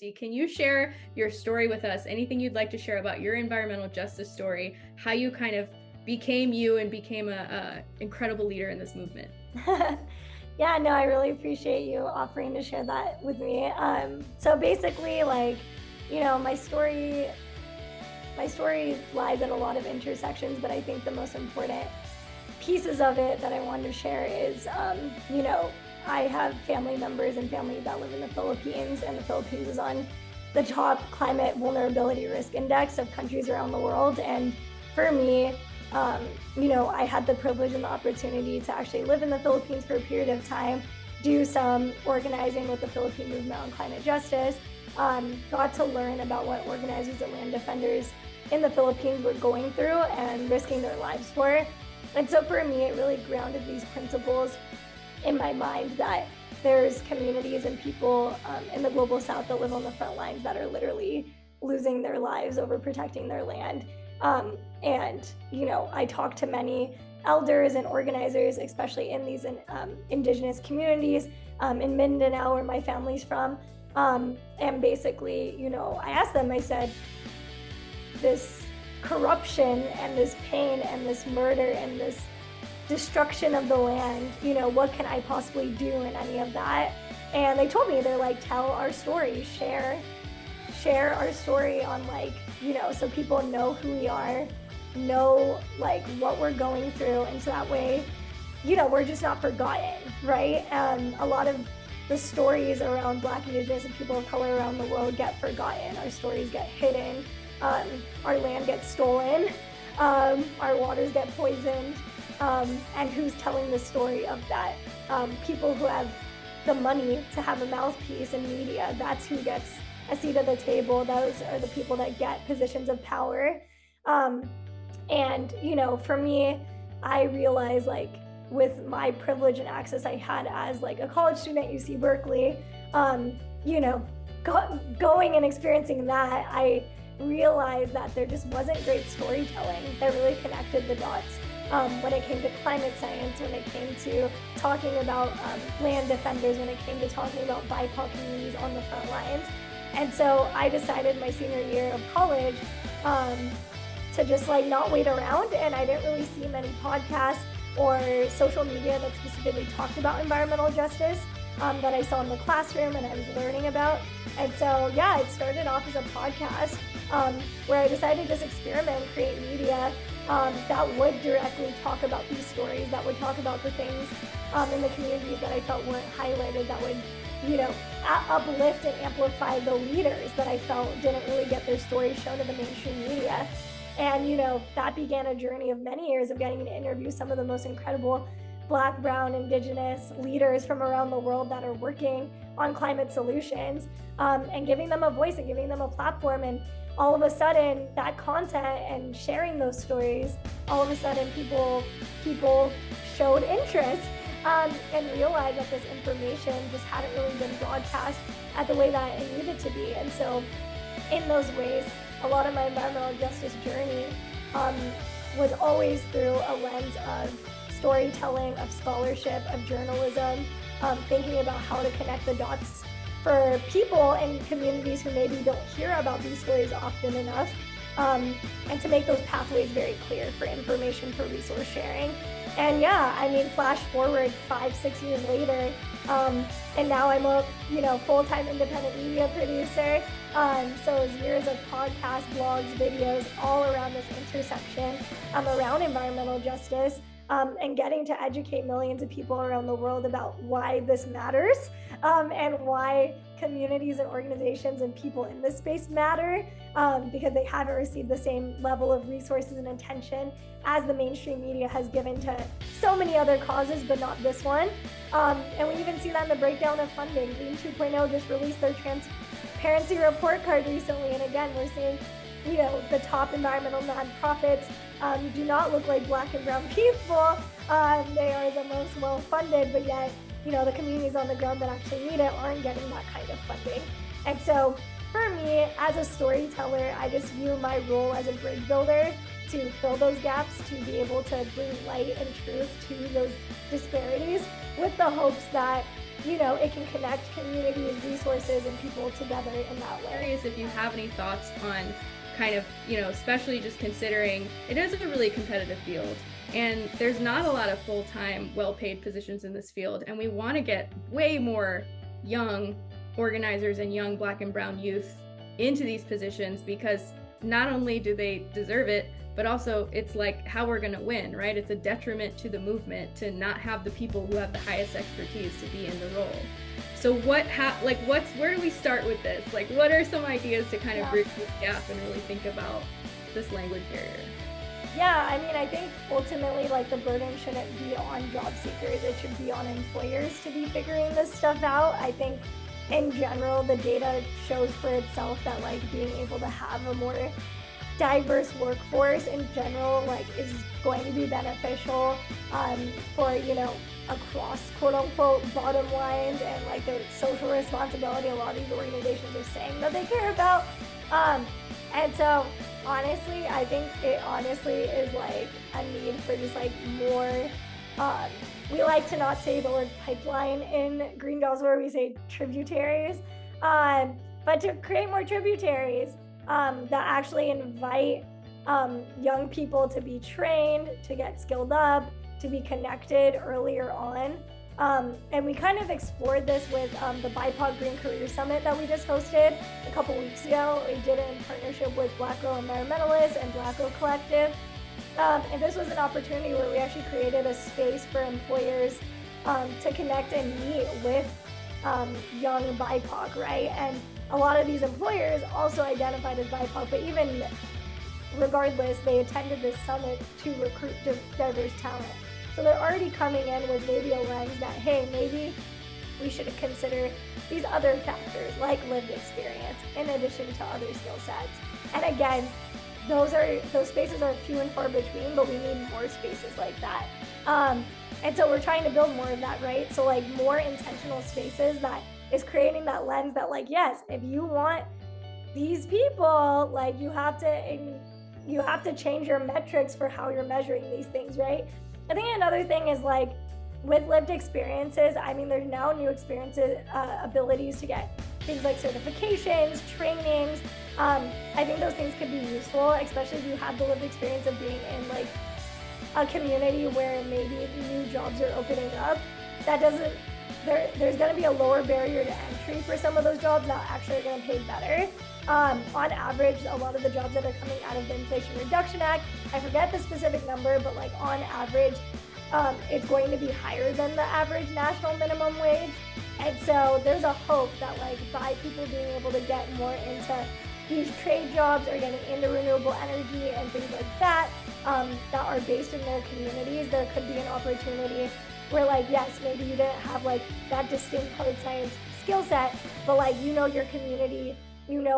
Kristy. Can you share your story with us? Anything you'd like to share about your environmental justice story, how you kind of became you and became a incredible leader in this movement? Yeah, no, I really appreciate you offering to share that with me. So basically, like, you know, my story lies at a lot of intersections, but I think the most important pieces of it that I wanted to share is, you know, I have family members and family that live in the Philippines, and the Philippines is on the top climate vulnerability risk index of countries around the world. And for me, you know, I had the privilege and the opportunity to actually live in the Philippines for a period of time, do some organizing with the Philippine movement on climate justice, got to learn about what organizers and land defenders in the Philippines were going through and risking their lives for. And so for me, it really grounded these principles in my mind that there's communities and people in the global south that live on the front lines that are literally losing their lives over protecting their land. And, you know, I talked to many elders and organizers, especially in these indigenous communities in Mindanao, where my family's from. And basically, you know, I asked them, I said, this corruption and this pain and this murder and this destruction of the land, you know, what can I possibly do in any of that? And they told me, they're like, tell our story, share our story on, like, you know, so people know who we are, know like what we're going through, and so that way, you know, we're just not forgotten, right? A lot of the stories around Black, Indigenous, and people of color around the world get forgotten. Our stories get hidden. Our land gets stolen. Our waters get poisoned. And who's telling the story of that? People who have the money to have a mouthpiece in media, that's who gets a seat at the table. Those are the people that get positions of power. And, you know, for me, I realized, like, with my privilege and access I had as like a college student at UC Berkeley, you know, going and experiencing that, I realized that there just wasn't great storytelling that really connected the dots when it came to climate science, when it came to talking about land defenders, when it came to talking about BIPOC communities on the front lines. And so I decided my senior year of college to just like not wait around, and I didn't really see many podcasts or social media that specifically talked about environmental justice that I saw in the classroom and I was learning about. And so, yeah, it started off as a podcast where I decided to just experiment, create media that would directly talk about these stories, that would talk about the things in the communities that I felt weren't highlighted, that would, you know, uplift and amplify the leaders that I felt didn't really get their stories shown in the mainstream media. And, you know, that began a journey of many years of getting to interview some of the most incredible Black, Brown, Indigenous leaders from around the world that are working on climate solutions, and giving them a voice and giving them a platform. And all of a sudden, that content and sharing those stories, all of a sudden people showed interest and realized that this information just hadn't really been broadcast at the way that it needed to be. And so in those ways, a lot of my environmental justice journey was always through a lens of storytelling, of scholarship, of journalism, thinking about how to connect the dots for people in communities who maybe don't hear about these stories often enough, and to make those pathways very clear for information, for resource sharing. And yeah, I mean, flash forward 5-6 years later, and now I'm a, you know, full-time independent media producer. So it was years of podcasts, blogs, videos, all around this intersection around environmental justice, and getting to educate millions of people around the world about why this matters, and why communities and organizations and people in this space matter, because they haven't received the same level of resources and attention as the mainstream media has given to so many other causes, but not this one. And we even see that in the breakdown of funding. Green 2.0 just released their transparency report card recently, and again, we're seeing, you know, the top environmental nonprofits do not look like Black and brown people. They are the most well-funded, but yet, you know, the communities on the ground that actually need it aren't getting that kind of funding. And so for me, as a storyteller, I just view my role as a bridge builder to fill those gaps, to be able to bring light and truth to those disparities, with the hopes that it can connect communities, resources, and people together in that way. Curious if you have any thoughts on kind of, especially just considering it is a really competitive field and there's not a lot of full-time, well-paid positions in this field. And we want to get way more young organizers and young Black and brown youth into these positions, because not only do they deserve it, but also it's like how we're going to win, right? It's a detriment to the movement to not have the people who have the highest expertise to be in the role. So where do we start with this? Like, what are some ideas to kind of bridge this gap and really think about this language barrier? Yeah, I mean, I think ultimately, like, the burden shouldn't be on job seekers. It should be on employers to be figuring this stuff out. I think in general, the data shows for itself that, like, being able to have a more diverse workforce in general, like, is going to be beneficial for, across quote unquote bottom lines and like the social responsibility a lot of these organizations are saying that they care about. And so honestly, I think it honestly is like a need for just like more, we like to not say the word pipeline in Green Jobs, where we say tributaries, but to create more tributaries that actually invite young people to be trained, to get skilled up, to be connected earlier on. And we kind of explored this with the BIPOC Green Career Summit that we just hosted a couple weeks ago. We did it in partnership with Black Girl Environmentalists and Black Girl Collective. And this was an opportunity where we actually created a space for employers to connect and meet with young BIPOC, right? And a lot of these employers also identified as BIPOC, but even regardless, they attended this summit to recruit diverse talent. So they're already coming in with maybe a lens that, hey, maybe we should consider these other factors like lived experience in addition to other skill sets. And again, those spaces are few and far between, but we need more spaces like that. And so we're trying to build more of that, right? So like more intentional spaces that is creating that lens that, like, yes, if you want these people, like, you have to change your metrics for how you're measuring these things, right? I think another thing is, like, with lived experiences, I mean, there's now new experiences, abilities to get things like certifications, trainings. I think those things could be useful, especially if you have the lived experience of being in, like, a community where maybe new jobs are opening up. There's going to be a lower barrier to entry for some of those jobs that actually are going to pay better. On average, a lot of the jobs that are coming out of the Inflation Reduction Act, I forget the specific number, but like on average, it's going to be higher than the average national minimum wage. And so there's a hope that, like, by people being able to get more into these trade jobs or getting into renewable energy and things like that, that are based in their communities, there could be an opportunity where, like, yes, maybe you didn't have like that distinct hard science skill set, but like, your community,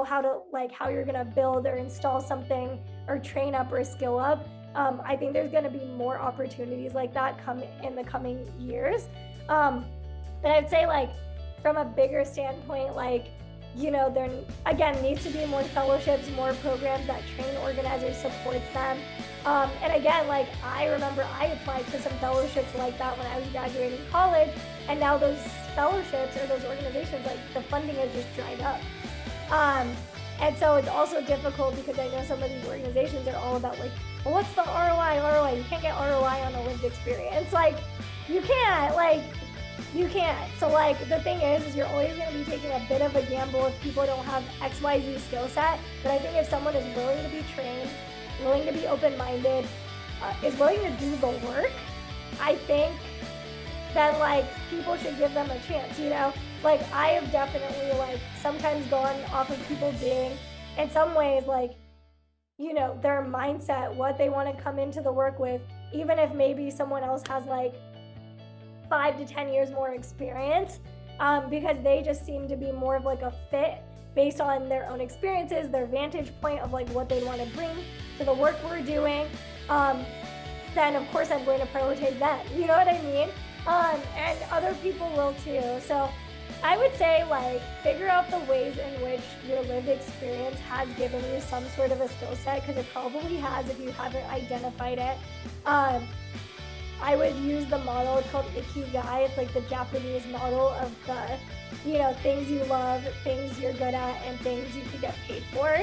how to, like, how you're gonna build or install something or train up or skill up. I think there's gonna be more opportunities like that come in the coming years. And I'd say, like, from a bigger standpoint, like, there again needs to be more fellowships, more programs that train organizers, supports them. And again, like, I remember I applied to some fellowships like that when I was graduating college, and now those fellowships or those organizations, like, the funding has just dried up. And so it's also difficult because I know some of these organizations are all about, like, well, what's the ROI? You can't get ROI on a lived experience. Like, you can't. So, like, the thing is you're always going to be taking a bit of a gamble if people don't have XYZ skill set. But I think if someone is willing to be trained, willing to be open-minded, is willing to do the work, I think that, like, people should give them a chance, Like, I have definitely, like, sometimes gone off of people being, in some ways, like, their mindset, what they want to come into the work with, even if maybe someone else has, like, 5 to 10 years more experience, because they just seem to be more of, like, a fit based on their own experiences, their vantage point of, like, what they want to bring to the work we're doing. Then, of course, I'm going to prioritize that. You know what I mean? And other people will too. So I would say, like, figure out the ways in which your lived experience has given you some sort of a skill set, because it probably has if you haven't identified it. I would use the model. It's called Ikigai. It's like the Japanese model of the, things you love, things you're good at, and things you can get paid for.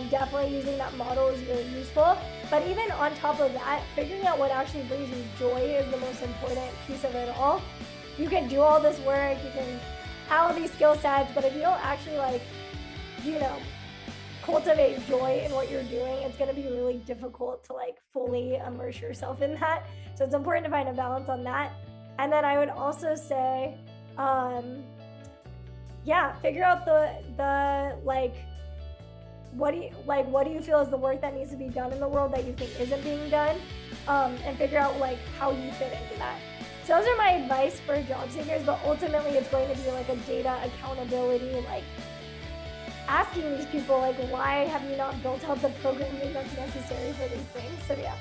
Definitely using that model is really useful. But even on top of that, figuring out what actually brings you joy is the most important piece of it all. You can do all this work, you can have all these skill sets, but if you don't actually cultivate joy in what you're doing, it's going to be really difficult to fully immerse yourself in that. So it's important to find a balance on that. And then I would also say, figure out what do you feel is the work that needs to be done in the world that you think isn't being done, and figure out how you fit into that. So those are my advice for job seekers, but ultimately it's going to be a data accountability, asking these people why have you not built out the programming that's necessary for these things. So yeah.